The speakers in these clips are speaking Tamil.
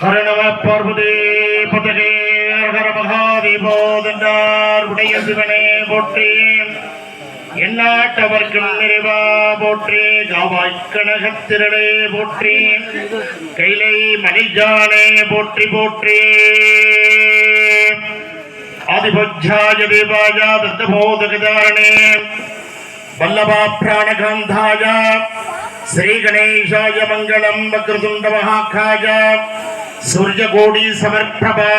ஹர நம பார்வதி பதகே ஹர மகாதேவோ தண்டார் உடைய சிவனே போற்றி. எந்நாட்டவர்க்கும் நிறைவா போற்றி. காவாய்க்கனகத்திரளே போற்றி. கைலை மணிஜானே போற்றி போற்றி. ஆதிபுஜ்ஜாய தேவாய தத்தபோதகதாரணே வல்லபா பிராணகாந்தாய श्री गणेशाय मंगलम वक्रतुंड महाकाय सूर्यकोटि समप्रभा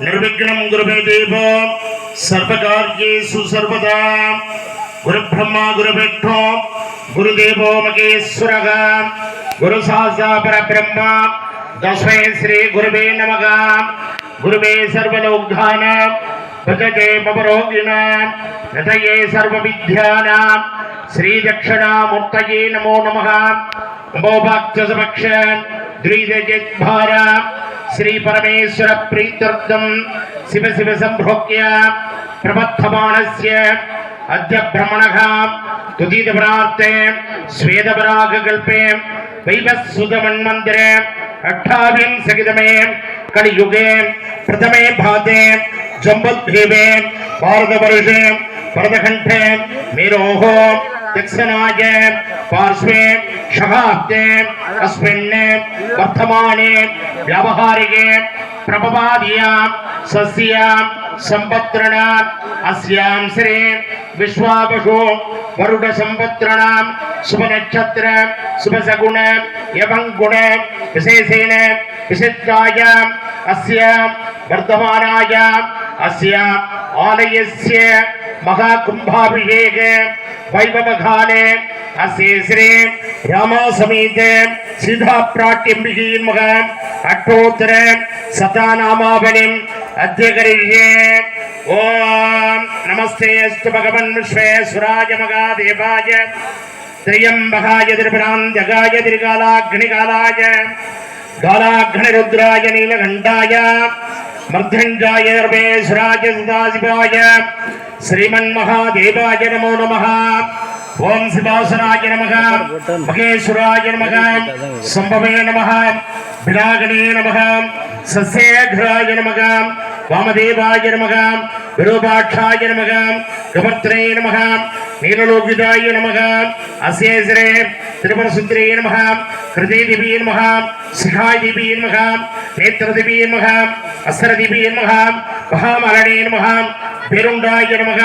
निर्विघ्नं गुरुमे देवो सर्वकार्येषु सर्वदा. गुरुब्रह्मा गुरुविष्णु गुरुदेवो महेश्वरः गुरुसाक्षात् परब्रह्म तस्मै श्री गुरुवे नमः. गुरुवे सर्वलोकानां भजते ममरोगिणां नतये सर्वविद्यानां श्री दक्षिणामूर्तये नमो नमः. नमोभाक्ष द्विजयद्भार श्री परमेश्वर प्रीत्यर्थं शिव शिव संभोग्य प्रबद्धमानस्य अद्य ब्रह्मणः तुदितपरार्थे श्वेतपरागकल्पे वैवस्वतमन्वन्तरे अष्टाविंशतितमे कलियुगे प्रथमे भाते जम्बुद्वीपे भारतवर्षे भरतखण्डे मेरोः दक्षिणाय पार्श्वे शताब्दे अस्मिन् वर्तमाने व्यावहारिके प्रभवादियां सस्यां संपत्त्रणां अस्यां श्री विश्वावसु वरुड संपत्त्रणां शुभनक्षत्र शुभसगुण एवं गुण विशेषेण विशिष्टायां अस्यां वर्तमानायां अस्यां आलयस्य महाकुंभाभिषेक वैभवकाले अस्य श्री रामा समेत सीधा प्राट्यंबिकी महा अष्टोत्तर शतनामावलिं अद्य करिष्ये. ओम नमस्ते अस्तु भगवन् विश्वेश्वराय महादेवाय त्र्यंबकाय त्रिपुरान्तकाय त्रिकालाग्निकालाय कालाग्निरुद्राय नीलकण्ठाय मर्दण्डाय सर्वेश्वराय सदाशिवाय श्रीमन्महादेवाय नमो नमः. ओम शिवासनाय नमः. महेश्वराय नमः. संभवे नमः. विनागणे नमः. सस्यघ्राय नमः. वामदेवाय नमः. विरूपाक्षाय नमः. कपर्त्रे नमः. नीललोकिताय नमः. अस्येश्वरे त्रिपुरसुन्दरे नमः. हृदयदेवी नमः. शिखादेवी नमः. नेत्रदेवी नमः. अस्त्रदेवी नमः. महामलने नमः. पेरुंडाय नमः.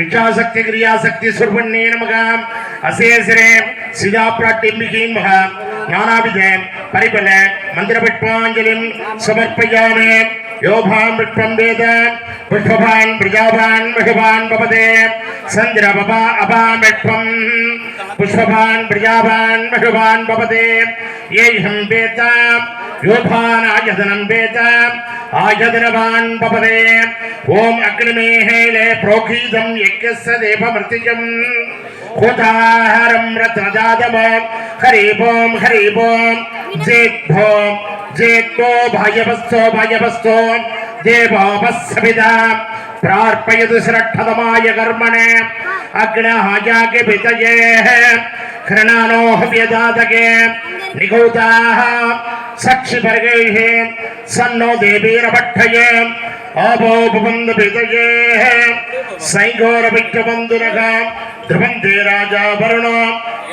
इच्छाशक्ति क्रियाशक्ति सुर्वण्ये नमः. अशेषरे सिद्धाप्राट्यंबिके नमः. नानाविध परिबल मंत्रपुष्पांजलिं समर्पयामि. योभां पुष्पं वेद पुष्पवान् प्रजावान् मघवान् भवते. चन्द्रपपा अपां पुष्पं पुष्पवान् प्रजावान् मघवान् भवते. येहं वेद योभान् आयतनं वेद आयतनवान् भवते. ओम अग्निमेहेले प्रोक्षितं यज्ञस्य देवमर्तिजम् होताहारं रत्नजातम् हरि ओम जेत्भो भायवस्तो देवोपस्सविदा प्रार्पयतु श्रद्धतमाय कर्मणे अग्नहायाके वितये घृणानोः व्यदातके निगूताः साक्षिवर्गैः सन्नो देवीरभट्टये आपो भवन्तु वितये सैघोरविक्रमन्दुनः ध्रुवन्ते राजा वरुणो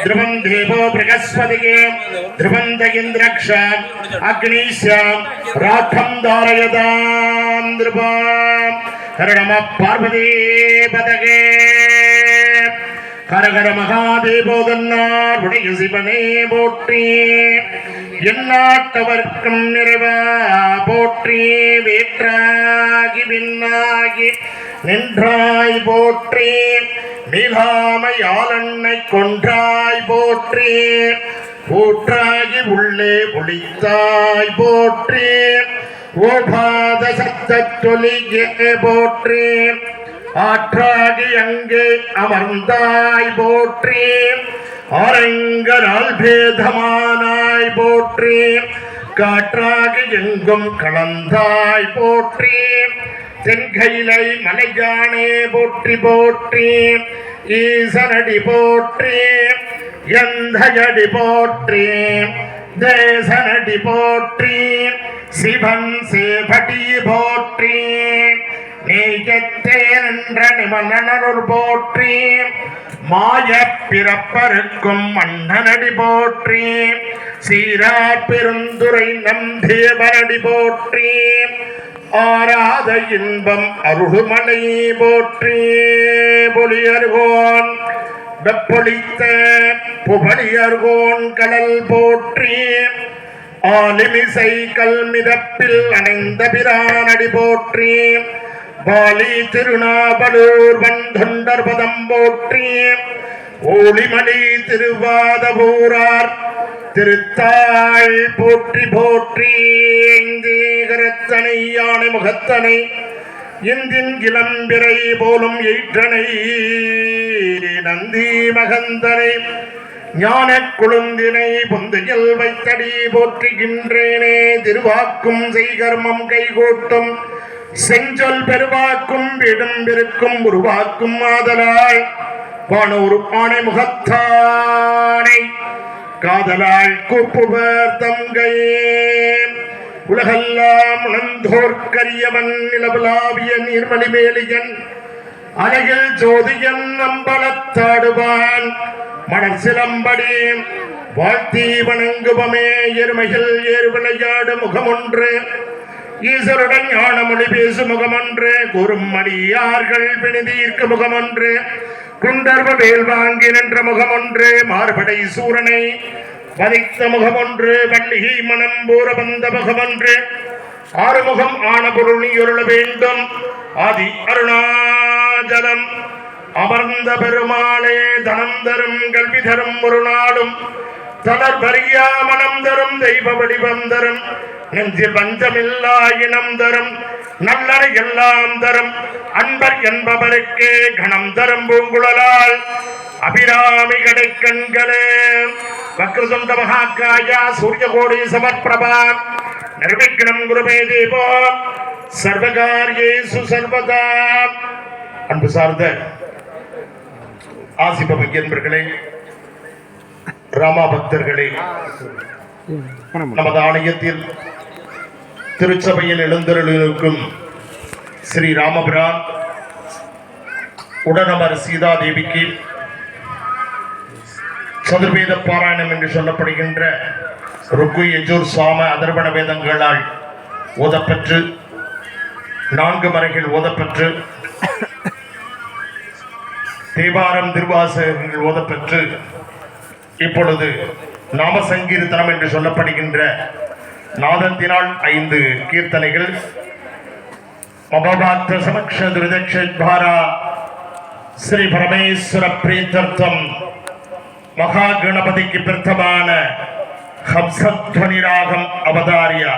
ध्रुवं देवो बृहस्पतिः ध्रुवन्त इन्द्रक्ष अग्निश्च रात्रं धारयतां ध्रुवा. हर नमः पार्वती पतगे हर हर महादेवो दन्नार उடைய சிவனே போற்றி. எந்நாட்டவர்க்கும் நிறைவா போற்றி. வேற்றாகி விண்ணாகி நின்றாய் போற்றி. மீளாமையாளன்னை கொன்றாய் போற்றி. ஊற்றாகி உள்ளே ஒளித்தாய் போற்றி. ஓபாத சத்தொலியே போற்றி. ஆற்றாகி அங்கே அமர்ந்தாய் போற்றி. ஆரங்கரால் பேதமானாய் போற்றி. காற்றாகி எங்கும் கலந்தாய் போற்றி. தென்கையிலை மலையானே போற்றி போற்றி. ஈசனடி போற்றி. எந்தையடி போற்றி. தேசனடி போற்றி சிவன் சேவடி போற்றி நீயத்தே நின்ற நிமலனருள் போற்றி மாய பிறப்பருக்கும் மன்னனடி போற்றி சீரா பெருந்துரை நம் தேவனடி போற்றி ஆராத இன்பம் அருள்மலை போற்றி பொலியர்கோன் வெப்பொழித்த புகழியர்கோன் கடல் போற்றி ஆலிமிசை கல்மிதப்பில் அணைந்த பிரானடி போற்றி பாலி திருநாவலூர் வந்தொண்டர் பதம் போற்றி ஓளிமணி திருவாதபூரார் திருத்தாள் போற்றி போற்றி கரத்தனை யானை முகத்தனை இந்தின் இளம்பிறை போலும் எயிற்றனை நந்தி மகந்தனை ஞான குழுந்தினை பொந்தையில் வைத்தடி போற்றுகின்றேனே திருவாக்கும் செய்கர்மம் கைகூட்டும் செஞ்சொல் பெருவாக்கும் விடும் உருவாக்கும் ஆதலால் பானூர் ஆணை முகத்தானை காதலால் கூப்புவர் தங்கையே உலகெல்லாம் உணர்ந்தோர்க்கரியவன் நிலவலாவிய நீர்மலி மேலியன் அலையில் ஜோதியன் அம்பலத்தாடுவான் மணர் சிலம்படி வாழ்த்தி வணங்குவமே எருமையில் ஏறு விளையாடு முகமொன்று ஈஸ்வருடன் ஞான மொழி பேசு முகமொன்று குறும் அடியார்கள் பிணிதீர்க்கு முகமொன்று குண்டர்வ வேல் வாங்கி நின்ற முகமொன்று மார்படை சூரனை வதித்த முகமொன்று வள்ளிகை மனம் பூர வந்த முகமொன்று ஆறுமுகம் ஆன பொருள் நீருள வேண்டும் ஆதி அருணாச்சலம் அமர்ந்த பெருமாளே தனம் தரும் கல்வி தரும் ஒரு நாடும் தளர்வறியா மனம் தரும் தெய்வ வடிவம் தரும் நெஞ்சில் பஞ்சமில்லா இனம் தரும் நல்லறை எல்லாம் தரும் அன்பர் என்பவருக்கே கணம் தரும் பூங்குழலால் அபிராமி கடை கண்களே வக்ரதுண்ட மகாகாயா சூரியகோடி சமப்பிரபா நிர்விக்னம் குருமே தேவோ சர்வகாரியேசு சர்வதா. அன்பு சார்ந்த ஆசிப என்பர்களே, ராமா பக்தர்களே, நமது ஆலயத்தில் திருச்சபையில் எழுந்தருளிருக்கும் ஸ்ரீ ராமபிரான் உடனமர் சீதாதேவிக்கு சதுர்வேத பாராயணம் என்று சொல்லப்படுகின்ற ருக்கு யஜுர் சாம அதர்வண வேதங்களால் ஓதப்பெற்று 4 மறைகள் ஓதப்பெற்று தேவாரம் திருவாசகங்கள் ஓதப்பெற்று இப்பொழுது நாம சங்கீர்த்தனம் என்று சொல்லப்படுகின்ற நாதத்தினால் 5 கீர்த்தனைகள் மபபாத்த சமக்ஷ துரிதக்ஷாரா ஸ்ரீ பரமேஸ்வர பிரீத்தர்த்தம் மகா கணபதிக்கு பிரத்தமான ஹம்சத்வனி ராகம் அவதாரியா